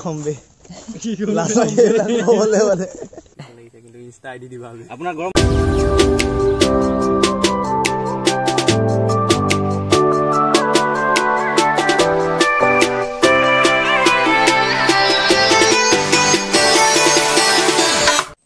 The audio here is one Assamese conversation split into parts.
কমবে লাসা গেলা বলে বলে কিন্তু ইনস্টা আইডি দিবা আপনাৰ গৰম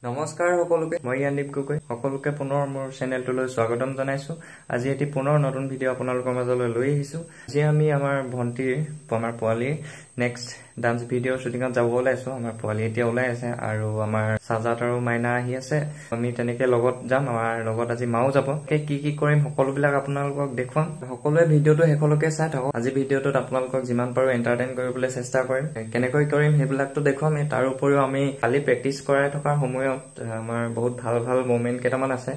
নমস্কাৰ সকলোকে মই ইয়ানিপ গগৈ সকলোকে পুনৰ মোৰ চেনেলটোলৈ স্বাগতম জনাইছো আজি এটি পুনৰ নতুন ভিডিঅ' আপোনালোকৰ মাজলৈ লৈ আহিছো আজি আমি আমাৰ ভণ্টিৰ আমাৰ পোৱালিৰ নেক্সট ডান্স ভিডিঅ' শুটিঙত যাব ওলাইছো আমাৰ পোৱালি এতিয়া ওলাই আছে আৰু আমাৰ সাজাত আৰু মাইনা আহি আছে আমি তেনেকে লগত যাম আমাৰ লগত আজি মাও যাব কি কি কৰিম সকলোবিলাক আপোনালোকক দেখুৱাম সকলোৱে ভিডিঅ'টো শেষলৈকে চাই থাকক আজি ভিডিঅ'টোত আপোনালোকক যিমান পাৰো এন্টাৰটেইন কৰিবলৈ চেষ্টা কৰিম কেনেকৈ কৰিম সেইবিলাকটো দেখুৱাম তাৰ উপৰিও আমি খালি প্ৰেক্টিছ কৰাই থকাৰ সময়ত আমাৰ বহুত ভাল ভাল মোমেন্ট কেইটামান আছে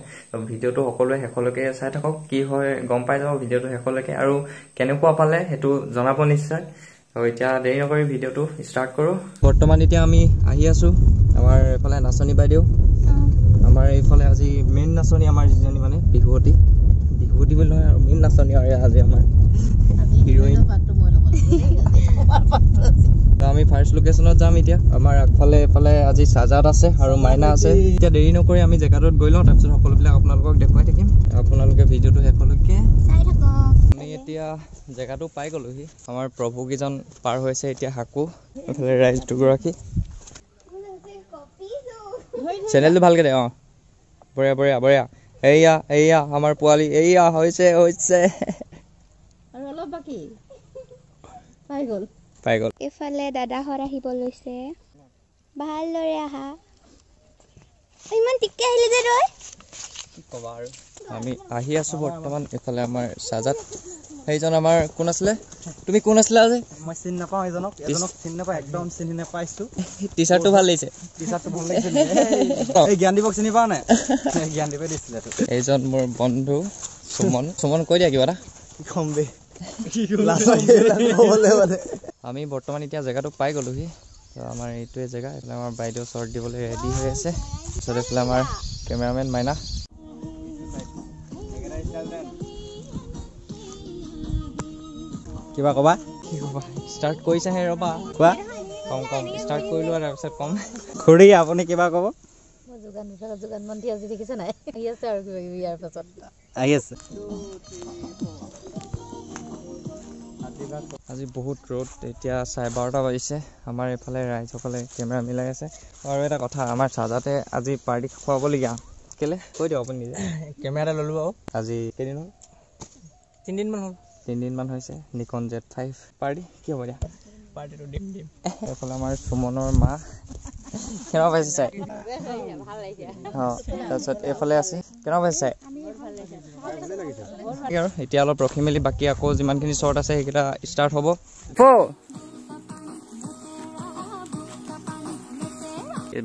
ভিডিঅ'টো সকলোৱে শেষলৈকে চাই থাকক কি হয় গম পাই যাব ভিডিঅ'টো শেষলৈকে আৰু কেনেকুৱা পালে হেতু জনাব নিশ্চয় এতিয়া দেৰি নকৰি ভিডিঅ'টো ষ্টাৰ্ট কৰো বৰ্তমান এতিয়া আমি আহি আছো আমাৰ এফালে নাচনী বাইদেউ আমাৰ এইফালে আজি মেইন নাচনী আমাৰ যিজনী মানে বিহুৱতী বুলি নহয় আৰু মেইন নাচনী আৰু আজি আমাৰ হিৰোইন আমি ফাৰ্ষ্ট লোকেশনত যাম এতিয়া আমাৰ আগফালে এফালে আজি সাজাত আছে আৰু মাইনা আছে এতিয়া দেৰি নকৰি আমি জেগাটোত গৈ লওঁ তাৰপিছত সকলোবিলাক আপোনালোকক দেখুৱাই থাকিম আপোনালোকে ভিডিঅ'টো শেষলৈকে চাই থাকক আমি এতিয়া জেগাটো পাই গলোহি আমাৰ প্ৰভু কিজন পাৰ হৈছে এতিয়া হাকু এফালে ৰাইজ দুগৰাকী চেনেলটো ভালকে দে বঢ়িয়া বঢ়িয়া বঢ়িয়া এয়া আমাৰ পোৱালি এয়া হৈছে আৰু অলপ বাকি পাই গল এফালে দাদাহৰ আহিব লৈছে ভালদৰে আহা ইমান টিকে আহিলে যে ৰয় কি কবা আৰু আমি আহি আছো বৰ্তমান এফালে আমাৰ সাজাত এইজন আমাৰ কোন আছিলে তুমি কোন আছিলা আজি মই চিনি নাপাও এজনক চিনি নাপাই একদম চিনি নাপাইছো টি-শাৰ্টটো ভাল লাগিছে টি-শাৰ্টটো ভাল লাগিছে এই জ্ঞান দিবক চিনি পাও নাই জ্ঞান দিবে দিছিলে এইজন মোৰ বন্ধু সুমন কৈ দিয়া কিবা এটা কি কমবে লাসা গেলা বলে বলে আমি বৰ্তমান এতিয়া জেগাটো পাই গলোহি আমাৰ এইটোৱে জেগা এফালে আমাৰ বাইদেউ শ্বৰ্ট দিবলৈ ৰেডি হৈ আছে তাৰপিছত এফালে আমাৰ কেমেৰামেন মাইনা কিবা কবা ষ্টাৰ্ট কৰিছেহে ৰবা কোৱা কম ষ্টাৰ্ট কৰিলো আৰু তাৰপিছত কম খুৰী আপুনি কিবা কব মই যোগান মন্ত্ৰী আজি দেখিছে নাই আহি আছে আৰু কিবা কিবি ইয়াৰ পাছত আহি আছে আজি বহুত ৰ'দ এতিয়া 12:30 বাজিছে আমাৰ এইফালে ৰাইজসকলে কেমেৰা মিলাই আছে আৰু এটা কথা আমাৰ সাজাতে আজি পাৰ্টি খুৱাবলগীয়া কেলে কৈ দিয়ক আপুনি নিজে কেমেৰা ললো আৰু আজি কেইদিন হ'ল 3 দিন মান হৈছে নিকন Z5 পাৰ্টি কি হ'ব দিয়া পাৰ্টিটো দিম এইফালে আমাৰ সুমনৰ মা কেনেকুৱা পাইছে চাই তাৰপিছত এইফালে আছে কেনেকুৱা পাইছে চাই আৰু এতিয়া অলপ ৰখি মেলি বাকী আকৌ যিমানখিনি শ্বৰ্ট আছে সেইকেইটা ষ্টাৰ্ট হ'ব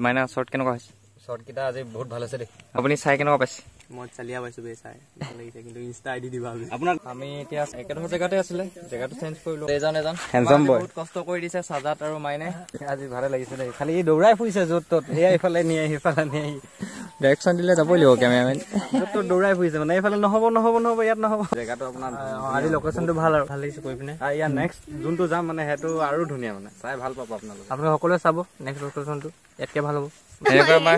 মাইনা শ্বৰ্ট কেনেকুৱা হৈছে শৰ্ট কিটা আজি বহুত ভাল আছে দেই আপুনি চাই কেনেকুৱা পাইছে মই চালিয়া পাইছো বে চাই ভাল লাগিছে কিন্তু ইনস্টা আইডি দিবা আপোনাৰ আমি এতিয়া একেডোখৰ জেগাতে আছিলে জেগাটো চেঞ্জ কৰিলো এজন হেণ্ডসাম বয় বহুত কষ্ট কৰি দিছে সাজাত আৰু মাইনে আজি ভালে লাগিছে দেই খালি দৌৰাই ফুৰিছে য'ত ত'ত এয়া ইফালে নিয়ে সিফালে নিয়ে ডাইৰেকশ্যন দিলে যাবই লাগিব কেমেৰামেন য'ত ত'ত দৌৰাই ফুৰিছে মানে এইফালে নহ'ব ইয়াত নহ'ব জেগাটো আপোনাৰ আজি লোকেশ্যনটো ভাল আৰু ভাল লাগিছে কৰি পিনে আৰু ইয়াৰ নেক্সট যোনটো যাম মানে সেইটো আৰু ধুনীয়া মানে চাই ভাল পাব আপোনালোকে সকলোৱে চাব নেক্সট লোকেশ্যনটো ইয়াতকে ভাল হ'ব এনেকৈ আমাৰ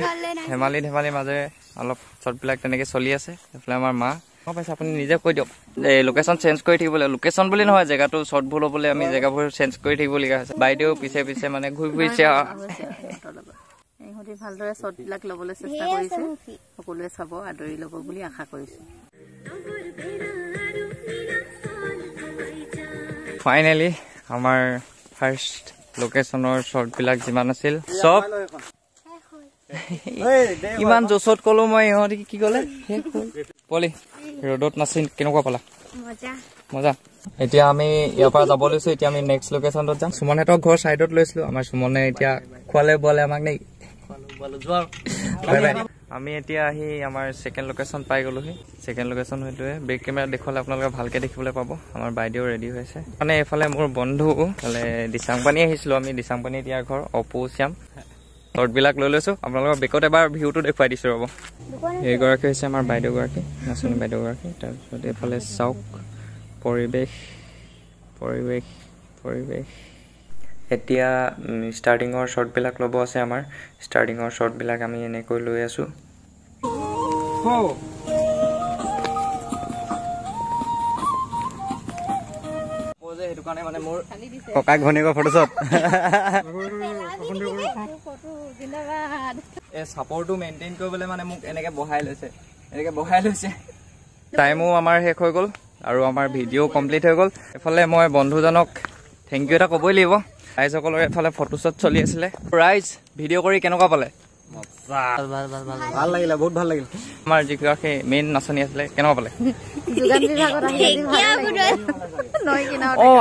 ধেমালিৰ মাজেৰে অলপ শ্বৰ্টবিলাক তেনেকৈ চলি আছে এইফালে আমাৰ মা পাইছে আপুনি নিজে কৈ দিয়ক এই লোকেশ্যন চেঞ্জ কৰি থাকিব লাগিব লোকেশ্যন বুলি নহয় জেগাটো শ্বৰ্টবোৰ ল'বলৈ আমি জেগাবোৰ চেঞ্জ কৰি থাকিবলগীয়া হৈছে বাইদেউ পিছে মানে ঘূৰি ফুৰিছে ইহঁতে ভালদৰে শ্বৰ্টবিলাক ল'বলৈ চেষ্টা কৰিছে সকলোৱে চাব আদৰি ল'ব বুলি আশা কৰিছোঁ ফাইনেলি আমাৰ ফাৰ্ষ্ট লোকেশ্যনৰ শ্বৰ্টবিলাক যিমান আছিল চব ইমান জোচত কলো মই ইহঁতে কি ক'লে পলি ৰ'দত নাচি কেনেকুৱা পালা মজা এতিয়া আমি ইয়াৰ পৰা যাব লৈছো এতিয়া আমি নেক্সট লোকেশ্যনত যাম সুমনহঁতৰ ঘৰ চাইডত লৈছিলো আমাৰ সুমনে এতিয়া খোৱালে বোৱালে আমাক নেকি আমি এতিয়া আহি আমাৰ সেকেন্ড লোকেশন পাই গলোহি সেকেন্ড লোকেশন হইটোৱে বেক কেমেৰা দেখুৱালে আপোনালোকে ভালকে দেখিবলৈ পাব আমাৰ বাইদেউ ৰেডি হৈছে মানে এফালে মোৰ বন্ধু মানে দিসাংপানী আহিছিলো আমি দিসাংপানী ইয়াৰ ঘৰ অপৌশ্যাম শৰ্ট বিলাক লৈ লৈছো আপোনালোকৰ বেকত এবাৰ ভিউটো দেখুৱাই দিছো ৰব এই গৰাকী হৈছে আমাৰ বাইদেউ গৰাকী নাচনী বাইদেউ গৰাকী তাৰপিছত এফালে চাওক পৰিবেশ পৰিবেশ পৰিবেশ এতিয়া ষ্টাৰ্টিঙৰ শ্বটবিলাক ল'ব আছে আমাৰ ষ্টাৰ্টিঙৰ শ্বটবিলাক আমি এনেকৈ লৈ আছো সেইটো কাৰণে মানে মোৰ ককাক ঘনীয়েকৰ ফটোশ্বট এই চাপৰটো মেইনটেইন কৰিবলৈ মানে মোক এনেকে বহাই লৈছে টাইমো আমাৰ শেষ হৈ গ'ল আৰু আমাৰ ভিডিঅ' কমপ্লিট হৈ গ'ল এফালে মই বন্ধুজনক থেংক ইউ এটা ক'বই লাগিব ৰাইজসকলৰ এফালে ফটোশ্বট চলি আছিলে ৰাইজ ভিডিঅ' কৰি কেনেকুৱা পালে ভাল লাগিলে বহুত ভাল লাগিল আমাৰ যিগৰাকী মেইন নাচনী আছিলে কেনেকুৱা পালে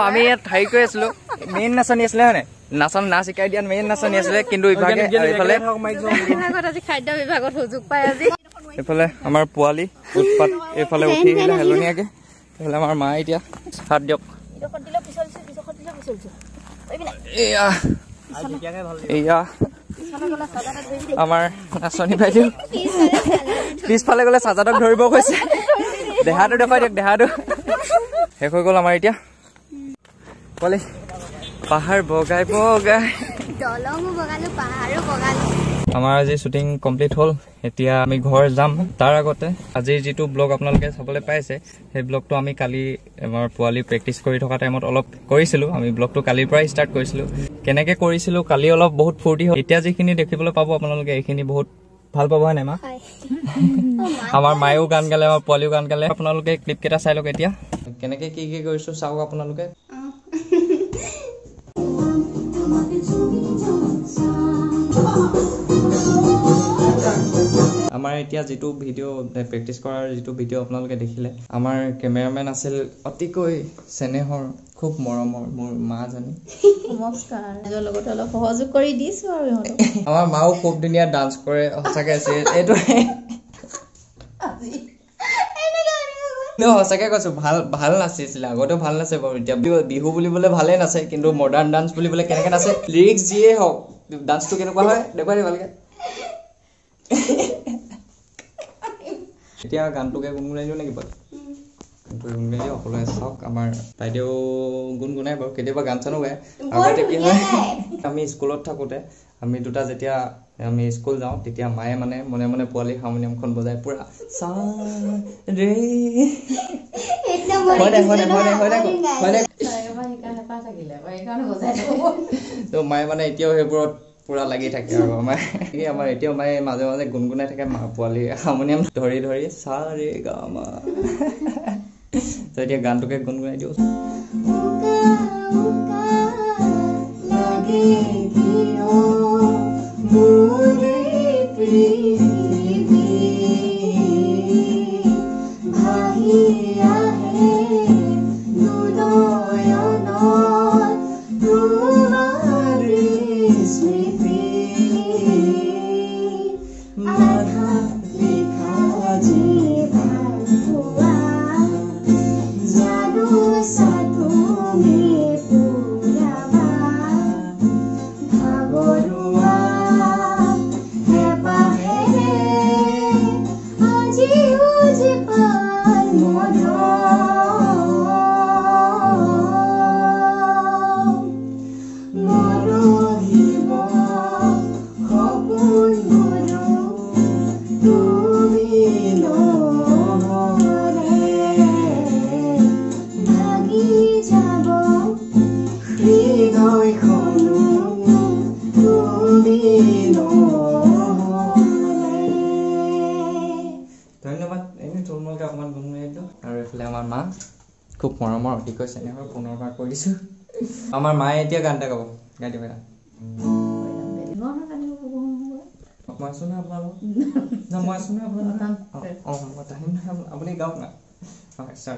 আমি ইয়াত হেৰি কৰি আছিলো মেইন নাচনী আছিলে হয় নাই নাচ শিকাই দিয়া মেইন নাচনী আছিলে কিন্তু ইভাগে খাদ্য বিভাগত সুযোগ পাই আজি এইফালে আমাৰ পোৱালি উৎপাত এইফালে উঠি আহিলে হেলনীয়াকে এইফালে আমাৰ মা এতিয়া হাত দিয়ক এয়া আমাৰ নাচনী বাইদেউ পিছফালে গ'লে চাজাদক ধৰিব কৈছে দেহাটো দেখুৱাই দিয়ক দেহাটো শেষ হৈ গ'ল আমাৰ এতিয়া পোৱালি পাহাৰ বগাই বগাই আমাৰ আজি শ্বুটিং কমপ্লিট হ'ল এতিয়া আমি ঘৰ যাম তাৰ আগতে আজিৰ যিটো ব্লগ আপোনালোকে চাবলৈ পাইছে সেই ব্লগটো আমি কালি আমাৰ পোৱালি প্ৰেক্টিচ কৰি থকা টাইমত অলপ কৰিছিলো আমি ব্লগটো কালিৰ পৰাই ষ্টাৰ্ট কৰিছিলো কেনেকে কৰিছিলো কালি অলপ বহুত ফূৰ্তি হ'ল এতিয়া যিখিনি দেখিবলৈ পাব আপোনালোকে এইখিনি বহুত ভাল পাব হয় নাই মা আমাৰ মায়েও গান গালে আমাৰ পোৱালিও গান গালে আপোনালোকে ক্লিপ কেইটা চাই লওক এতিয়া কেনেকে কি কি কৰিছো চাওক আপোনালোকে আমাৰ এতিয়া যিটো ভিডিঅ' প্ৰেক্টিচ কৰাৰ যিটো ভিডিঅ' আপোনালোকে দেখিলে আমাৰ কেমেৰামেন আছিল অতিকৈ চেনেহৰ খুব মৰমৰ মোৰ মাজনী নমস্কাৰ লগতে অলপ সহযোগ কৰি দিছো আৰু আমাৰ মাও খুব ধুনীয়া ডান্স কৰে সঁচাকে এইটো সঁচাকে কৈছো ভাল নাচিছিলে আগতেও ভাল নাচে বাৰু এতিয়া বিহু বুলিবলে ভালে নাচে কিন্তু মডাৰ্ণ ডান্স বুলিবলে কেনেকে নাচে লিৰিক্স যিয়ে হওক ডান্সটো কেনেকুৱা হয় দেখুৱাই দি ভালকে এতিয়া গানটোকে গুণগুণাই দিওঁ নেকি বাৰু গানটোকে গুণগুণাই দিওঁ সকলোৱে চাওক আমাৰ বাইদেউ গুণগুণাই বাৰু কেতিয়াবা গান চানো গায় আগতে কি হয় আমি স্কুলত থাকোঁতে আমি দুটা যেতিয়া আমি স্কুল যাওঁ তেতিয়া মায়ে মানে মনে মনে পোৱালি হাৰমনিয়ামখন বজাই পুৰা চা ৰে তো মায়ে মানে এতিয়াও সেইবোৰত পুৰা লাগি থাকে আৰু আমাৰ এতিয়াও মায়ে মাজে মাজে গুণগুণাই থাকে পোৱালি হাৰমনিয়াম ধৰি ধৰি চা ৰে গা মা তো এতিয়া গানটোকে গুণগুণাই দিওঁ ধন্যবাদ এনেই থুলমূলকৈ অকণমান গুণগুণাই দিলোঁ আৰু এইফালে আমাৰ মা খুব মৰমৰ অতিকৈ চেনেহৰ পুনৰবাৰ কৰিছোঁ আমাৰ মায়ে এতিয়া গান এটা গাব গাই দিব মই আছোঁ নহয় আপোনালোক মই আছোঁ নহয় আপোনালোক অঁ মই টানিম নহয় আপুনি গাওক না হয় ছাৰ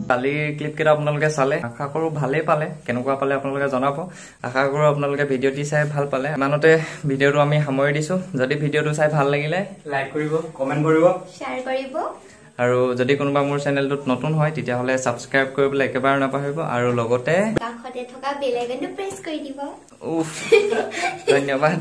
কালিৰ ক্লিপ কেইটা আপোনালোকে চালে, আশা কৰো ভালেই পালে। কেনেকুৱা পালে আপোনালোকে জনাব। আশা কৰো আপোনালোকে ভিডিঅ'টি চাই ভাল পালে। ইমানতে ভিডিঅ'টো আমি সামৰি দিছো। যদি ভিডিঅ'টো চাই ভাল লাগিলে লাইক কৰিব, কমেণ্ট কৰিব, শ্বেয়াৰ কৰিব। আৰু যদি কোনোবা মোৰ চেনেলটোত নতুন হয় তেতিয়াহ'লে ছাবস্ক্ৰাইব কৰিবলৈ একেবাৰে নাপাহৰিব। আৰু লগতে কাষতে থকা বেল আইকনটো প্ৰেছ কৰি দিব। ধন্যবাদ।